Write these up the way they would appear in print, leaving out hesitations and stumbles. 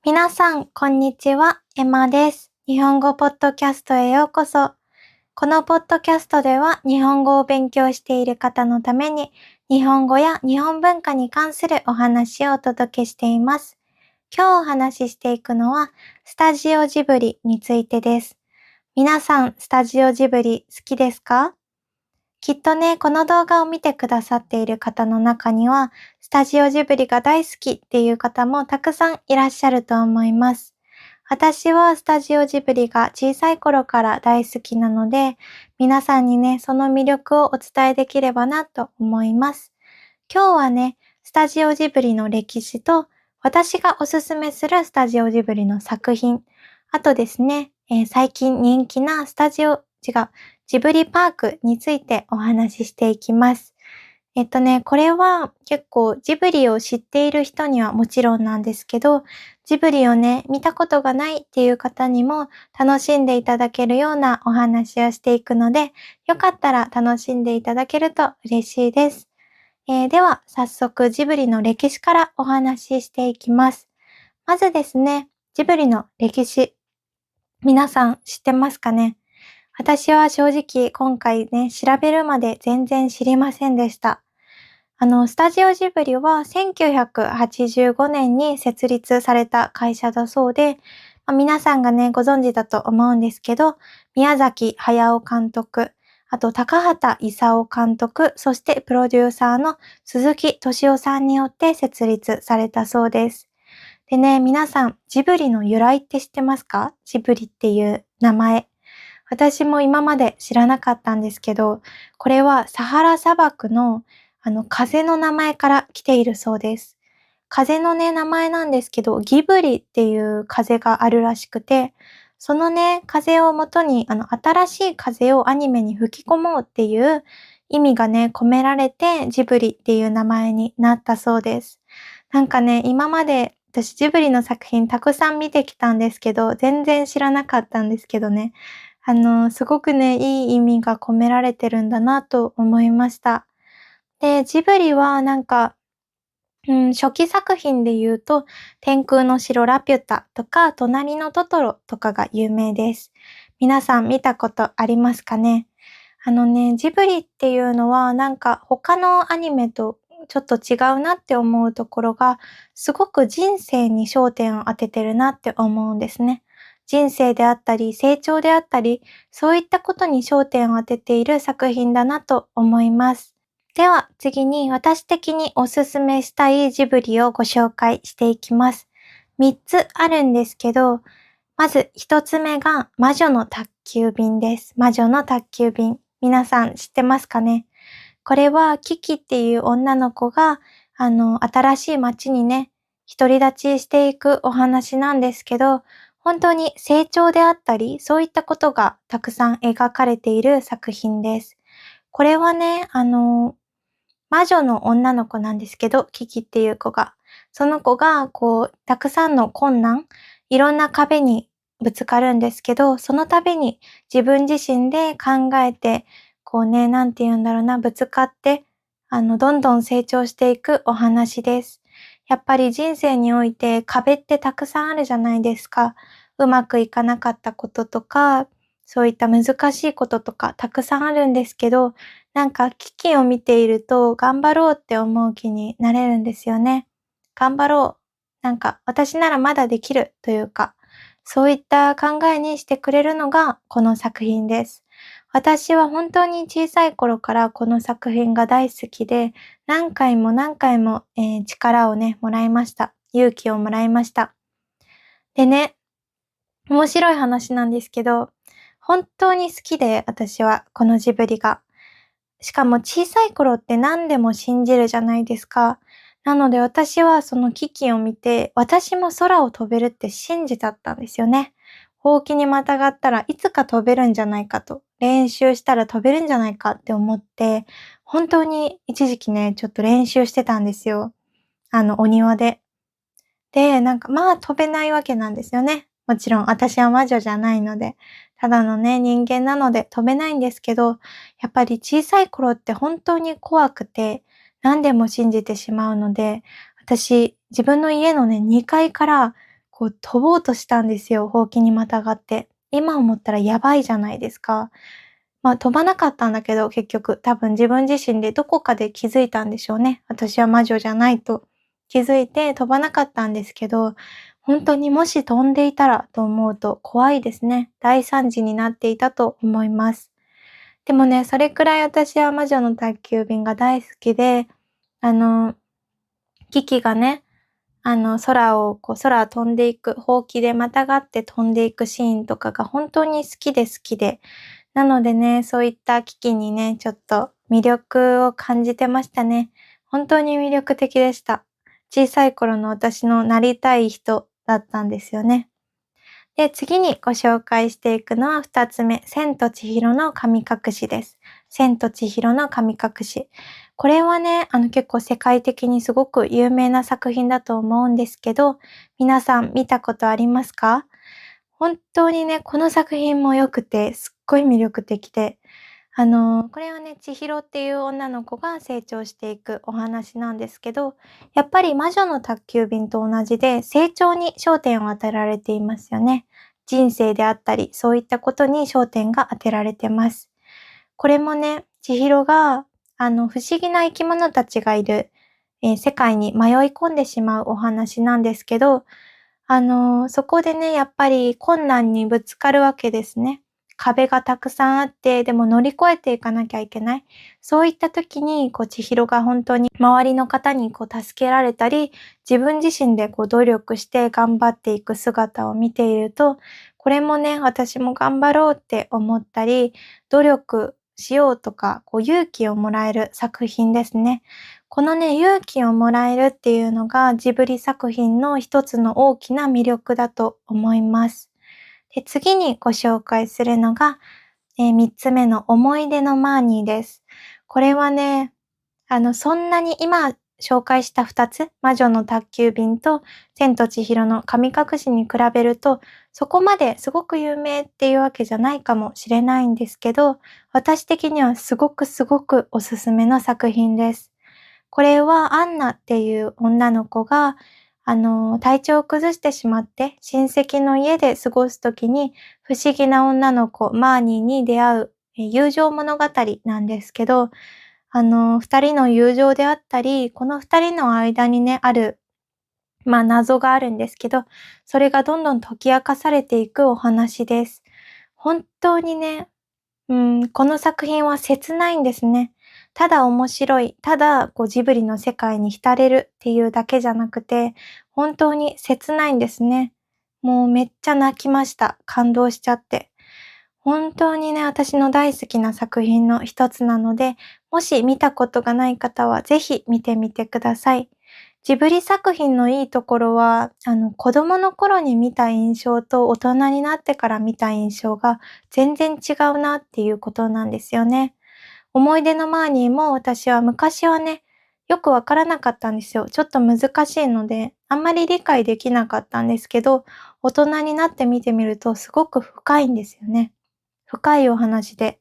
皆さん、こんにちは。エマです。日本語ポッドキャストへようこそ。このポッドキャストでは、日本語を勉強している方のために、日本語や日本文化に関するお話をお届けしています。今日お話ししていくのは、スタジオジブリについてです。皆さん、スタジオジブリ好きですか？きっとね、この動画を見てくださっている方の中には、スタジオジブリが大好きっていう方もたくさんいらっしゃると思います。私はスタジオジブリが小さい頃から大好きなので、皆さんにね、その魅力をお伝えできればなと思います。今日はね、スタジオジブリの歴史と、私がおすすめするスタジオジブリの作品、あとですね、最近人気なジブリパークについてお話ししていきます。これは結構ジブリを知っている人にはもちろんなんですけど、ジブリをね、見たことがないっていう方にも楽しんでいただけるようなお話をしていくので、よかったら楽しんでいただけると嬉しいです。では、早速ジブリの歴史からお話ししていきます。まずですね、ジブリの歴史、皆さん知ってますかね？私は正直今回ね、調べるまで全然知りませんでした。スタジオジブリは1985年に設立された会社だそうで、皆さんがね、ご存知だと思うんですけど、宮崎駿監督、あと高畑勲監督、そしてプロデューサーの鈴木敏夫さんによって設立されたそうです。でね、皆さん、ジブリの由来って知ってますか？ジブリっていう名前。私も今まで知らなかったんですけど、これはサハラ砂漠の風の名前から来ているそうです。風のね、名前なんですけど、ギブリっていう風があるらしくて、そのね、風をもとに、新しい風をアニメに吹き込もうっていう意味がね、込められて、ジブリっていう名前になったそうです。なんかね、今まで私ジブリの作品たくさん見てきたんですけど、全然知らなかったんですけどね。すごくね、いい意味が込められてるんだなと思いました。で、ジブリはなんか、初期作品で言うと、天空の城ラピュタとか、隣のトトロとかが有名です。皆さん見たことありますかね？ジブリっていうのはなんか他のアニメとちょっと違うなって思うところが、すごく人生に焦点を当ててるなって思うんですね。人生であったり、成長であったり、そういったことに焦点を当てている作品だなと思います。では次に私的におすすめしたいジブリをご紹介していきます。3つあるんですけど、まず1つ目が魔女の宅急便です。魔女の宅急便。皆さん知ってますかね？これはキキっていう女の子が、新しい街にね、独り立ちしていくお話なんですけど、本当に成長であったり、そういったことがたくさん描かれている作品です。これはね、魔女の女の子なんですけど、キキっていう子が。その子が、たくさんの困難、いろんな壁にぶつかるんですけど、その度に自分自身で考えて、なんて言うんだろうな、ぶつかって、どんどん成長していくお話です。やっぱり人生において壁ってたくさんあるじゃないですか。うまくいかなかったこととか、そういった難しいこととかたくさんあるんですけど、なんか危機を見ていると頑張ろうって思う気になれるんですよね。頑張ろう。なんか私ならまだできるというか、そういった考えにしてくれるのがこの作品です。私は本当に小さい頃からこの作品が大好きで、何回も何回も、力をね、もらいました。勇気をもらいました。でね、面白い話なんですけど、本当に好きで、私はこのジブリが。しかも小さい頃って何でも信じるじゃないですか。なので私はその危機を見て、私も空を飛べるって信じちゃったんですよね。ほうきにまたがったらいつか飛べるんじゃないかと、練習したら飛べるんじゃないかって思って、本当に一時期ね、ちょっと練習してたんですよ。お庭で。で、なんか、まあ飛べないわけなんですよね。もちろん私は魔女じゃないので、ただのね、人間なので飛べないんですけど、やっぱり小さい頃って本当に怖くて、何でも信じてしまうので、私、自分の家のね、2階から、こう飛ぼうとしたんですよ、ほうきにまたがって。今思ったらやばいじゃないですか。飛ばなかったんだけど、結局、多分自分自身でどこかで気づいたんでしょうね。私は魔女じゃないと気づいて飛ばなかったんですけど、本当にもし飛んでいたらと思うと怖いですね。大惨事になっていたと思います。でもね、それくらい私は魔女の宅急便が大好きで、あの、キキがね、空を飛んでいく、ほうきでまたがって飛んでいくシーンとかが本当に好きで、なのでね、そういったキキにね、ちょっと魅力を感じてましたね。本当に魅力的でした。小さい頃の私のなりたい人だったんですよね。で、次にご紹介していくのは2つ目、千と千尋の神隠しです。千と千尋の神隠し。これはね、結構世界的にすごく有名な作品だと思うんですけど、皆さん見たことありますか？本当にね、この作品も良くて、すっごい魅力的で、これはね、千尋っていう女の子が成長していくお話なんですけど、やっぱり魔女の宅急便と同じで、成長に焦点を当てられていますよね。人生であったり、そういったことに焦点が当てられてます。これもね、千尋が、不思議な生き物たちがいる、世界に迷い込んでしまうお話なんですけど、そこでね、やっぱり困難にぶつかるわけですね。壁がたくさんあって、でも乗り越えていかなきゃいけない。そういった時に、千尋が本当に周りの方に助けられたり、自分自身で努力して頑張っていく姿を見ていると、これもね、私も頑張ろうって思ったり、努力しようとか、勇気をもらえる作品ですね。このね、勇気をもらえるっていうのがジブリ作品の一つの大きな魅力だと思います。で、次にご紹介するのが、3つ目の思い出のマーニーです。これはね、そんなに今紹介した2つ、魔女の宅急便と千と千尋の神隠しに比べると、そこまですごく有名っていうわけじゃないかもしれないんですけど、私的にはすごくおすすめの作品です。これはアンナっていう女の子が、体調を崩してしまって、親戚の家で過ごすときに、不思議な女の子、マーニーに出会う、友情物語なんですけど、二人の友情であったり、この二人の間にね、ある、謎があるんですけど、それがどんどん解き明かされていくお話です。本当にね、この作品は切ないんですね。ただ面白い、ただジブリの世界に浸れるっていうだけじゃなくて、本当に切ないんですね。もうめっちゃ泣きました。感動しちゃって。本当にね、私の大好きな作品の一つなので、もし見たことがない方はぜひ見てみてください。ジブリ作品のいいところは、子供の頃に見た印象と大人になってから見た印象が全然違うなっていうことなんですよね。思い出のマーニーも私は昔はね、よくわからなかったんですよ。ちょっと難しいので、あんまり理解できなかったんですけど、大人になって見てみるとすごく深いんですよね。深いお話で。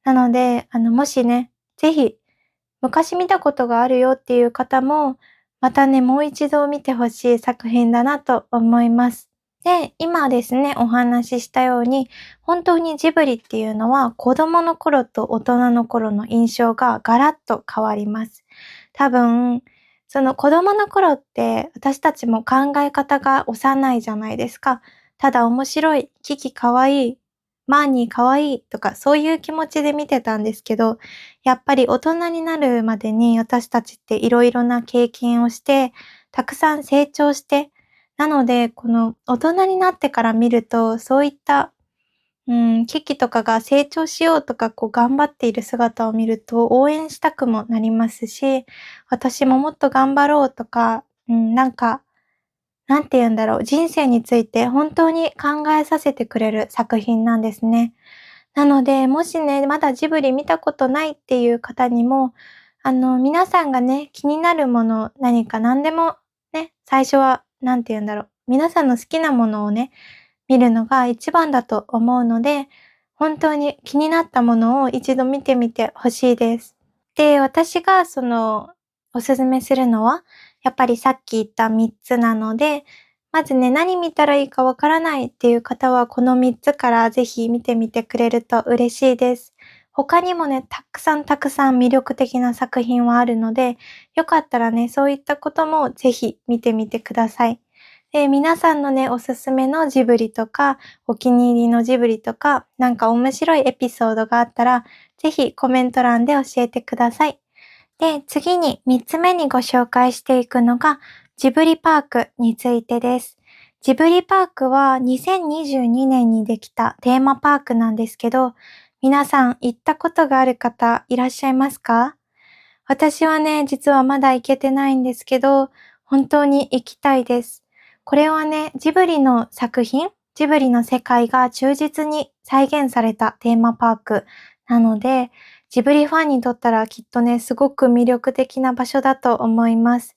なので、もしね、ぜひ、昔見たことがあるよっていう方も、またね、もう一度見てほしい作品だなと思います。で、今ですね、お話ししたように、本当にジブリっていうのは子供の頃と大人の頃の印象がガラッと変わります。多分、その子供の頃って私たちも考え方が幼いじゃないですか。ただ面白い、キキかわいい、マーニーかわいいとかそういう気持ちで見てたんですけど、やっぱり大人になるまでに私たちっていろいろな経験をして、たくさん成長して、なので、この大人になってから見ると、そういった、キキとかが成長しようとか、頑張っている姿を見ると応援したくもなりますし、私ももっと頑張ろうとか、なんて言うんだろう、人生について本当に考えさせてくれる作品なんですね。なので、もしね、まだジブリ見たことないっていう方にも、皆さんがね、気になるもの、何か何でもね、最初は、なんて言うんだろう、皆さんの好きなものをね、見るのが一番だと思うので、本当に気になったものを一度見てみてほしいです。で、私がおすすめするのは、やっぱりさっき言った3つなので、まずね、何見たらいいかわからないっていう方は、この3つからぜひ見てみてくれると嬉しいです。他にもね、たくさん魅力的な作品はあるので、よかったらね、そういったこともぜひ見てみてください。で、皆さんのね、おすすめのジブリとか、お気に入りのジブリとか、なんか面白いエピソードがあったら、ぜひコメント欄で教えてください。で、次に3つ目にご紹介していくのが、ジブリパークについてです。ジブリパークは2022年にできたテーマパークなんですけど、皆さん行ったことがある方いらっしゃいますか？私はね、実はまだ行けてないんですけど、本当に行きたいです。これはね、ジブリの作品、ジブリの世界が忠実に再現されたテーマパークなので、ジブリファンにとったらきっとね、すごく魅力的な場所だと思います。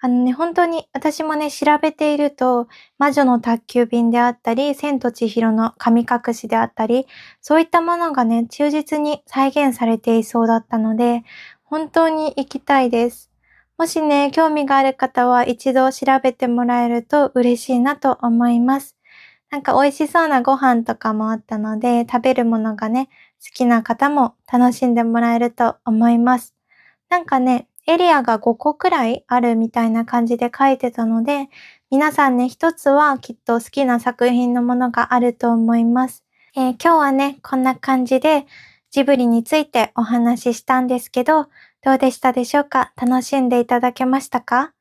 本当に私もね、調べていると、魔女の宅急便であったり、千と千尋の神隠しであったり、そういったものがね、忠実に再現されていそうだったので、本当に行きたいです。もしね、興味がある方は一度調べてもらえると嬉しいなと思います。なんか美味しそうなご飯とかもあったので、食べるものがね、好きな方も楽しんでもらえると思います。なんかね、エリアが5個くらいあるみたいな感じで書いてたので、皆さんね、一つはきっと好きな作品のものがあると思います。今日はね、こんな感じでジブリについてお話ししたんですけど、どうでしたでしょうか？楽しんでいただけましたか？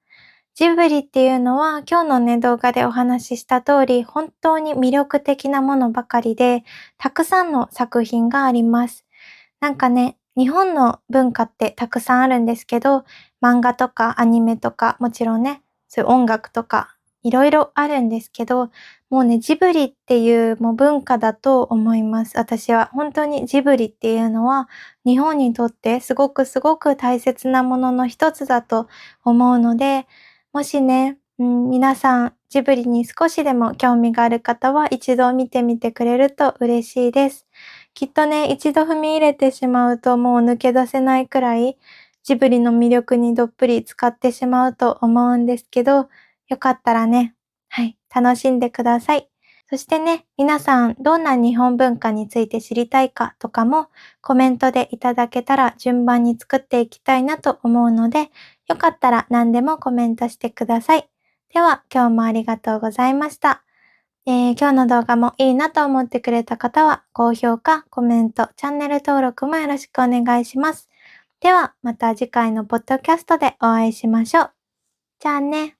ジブリっていうのは今日のね、動画でお話しした通り、本当に魅力的なものばかりで、たくさんの作品があります。なんかね、日本の文化ってたくさんあるんですけど、漫画とかアニメとか、もちろんね、そういう音楽とか、いろいろあるんですけど、もうね、ジブリっていうもう文化だと思います。私は本当にジブリっていうのは、日本にとってすごく大切なものの一つだと思うので、もしね、皆さんジブリに少しでも興味がある方は一度見てみてくれると嬉しいです。きっとね、一度踏み入れてしまうともう抜け出せないくらい、ジブリの魅力にどっぷり浸かってしまうと思うんですけど、よかったらね、はい、楽しんでください。そしてね、皆さんどんな日本文化について知りたいかとかもコメントでいただけたら順番に作っていきたいなと思うので、よかったら何でもコメントしてください。では、今日もありがとうございました。今日の動画もいいなと思ってくれた方は、高評価、コメント、チャンネル登録もよろしくお願いします。では、また次回のポッドキャストでお会いしましょう。じゃあね。